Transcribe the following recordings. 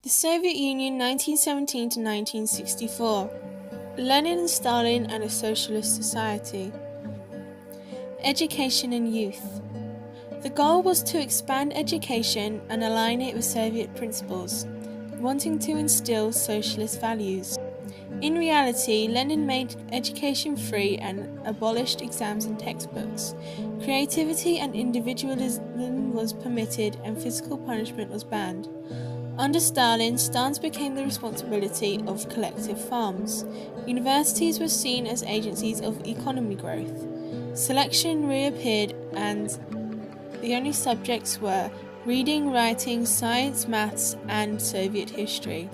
The Soviet Union 1917 to 1964. Lenin and Stalin and a Socialist Society. Education and Youth. The goal was to expand education and align it with Soviet principles, wanting to instill socialist values. In reality, Lenin made education free and abolished exams and textbooks. Creativity and individualism was permitted and physical punishment was banned. Under Stalin, stands became the responsibility of collective farms. Universities were seen as agencies of economic growth. Selection reappeared and the only subjects were reading, writing, science, maths, and Soviet history.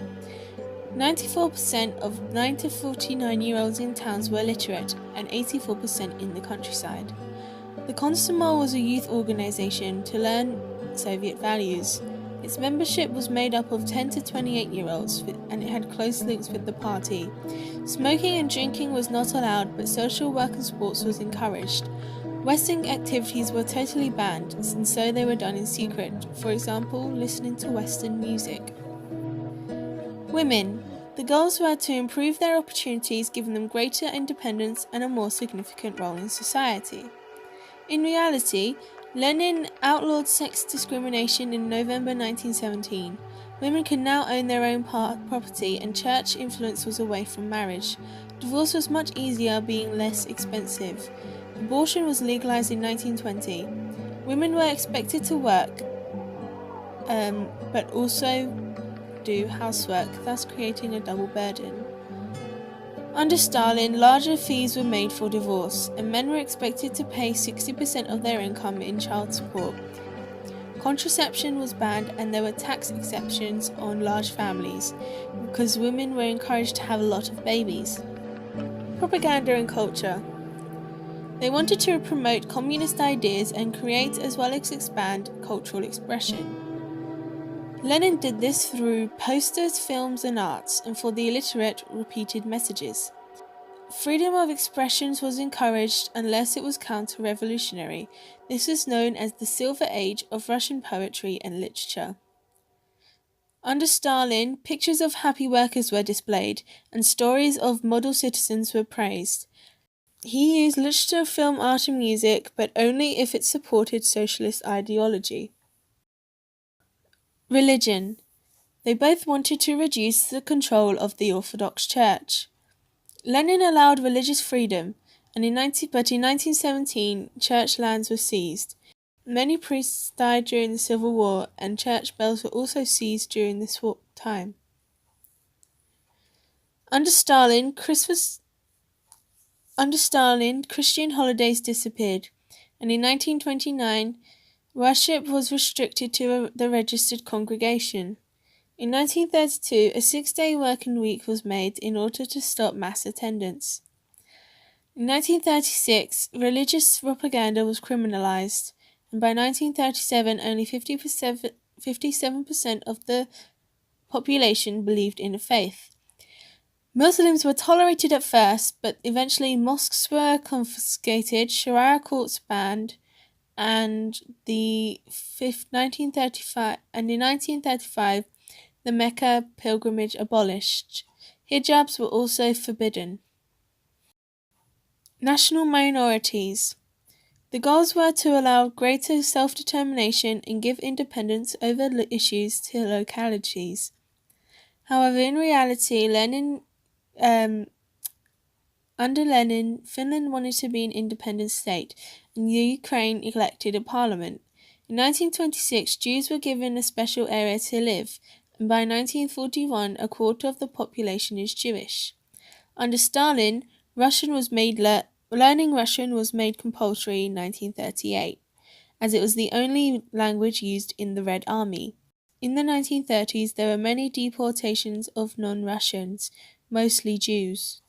94% of 9 to 49-year-olds in towns were literate and 84% in the countryside. The Komsomol was a youth organization to learn Soviet values. Its membership was made up of 10 to 28-year-olds and it had close links with the party. Smoking and drinking was not allowed, but social work and sports was encouraged. Western activities were totally banned, and so they were done in secret, for example, listening to Western music. Women. The goals were to improve their opportunities, giving them greater independence and a more significant role in society. In reality, Lenin outlawed sex discrimination in November 1917. Women could now own their own property and church influence was away from marriage. Divorce was much easier, being less expensive. Abortion was legalized in 1920. Women were expected to work, but also do housework, thus creating a double burden. Under Stalin, larger fees were made for divorce, and men were expected to pay 60% of their income in child support. Contraception was banned and there were tax exceptions on large families, because women were encouraged to have a lot of babies. Propaganda and culture. They wanted to promote communist ideas and create as well as expand cultural expression. Lenin did this through posters, films, and arts, and for the illiterate, repeated messages. Freedom of expression was encouraged unless it was counter-revolutionary. This was known as the Silver Age of Russian poetry and literature. Under Stalin, pictures of happy workers were displayed, and stories of model citizens were praised. He used literature, film, art, and music, but only if it supported socialist ideology. Religion. They both wanted to reduce the control of the Orthodox Church. Lenin allowed religious freedom, but in 1917 church lands were seized. Many priests died during the Civil War, and church bells were also seized during this time. Under Stalin, Christian holidays disappeared, and in 1929, worship was restricted to the registered congregation. In 1932, a 6-day working week was made in order to stop mass attendance. In 1936, religious propaganda was criminalized, and by 1937, only 57% of the population believed in a faith. Muslims were tolerated at first, but eventually mosques were confiscated, Sharia courts banned, and in 1935, the Mecca pilgrimage abolished. Hijabs were also forbidden. National minorities. The goals were to allow greater self-determination and give independence over issues to localities. However, in reality, under Lenin, Finland wanted to be an independent state, and Ukraine elected a parliament. In 1926, Jews were given a special area to live, and by 1941, a quarter of the population is Jewish. Under Stalin, learning Russian was made compulsory in 1938, as it was the only language used in the Red Army. In the 1930s, there were many deportations of non-Russians, mostly Jews.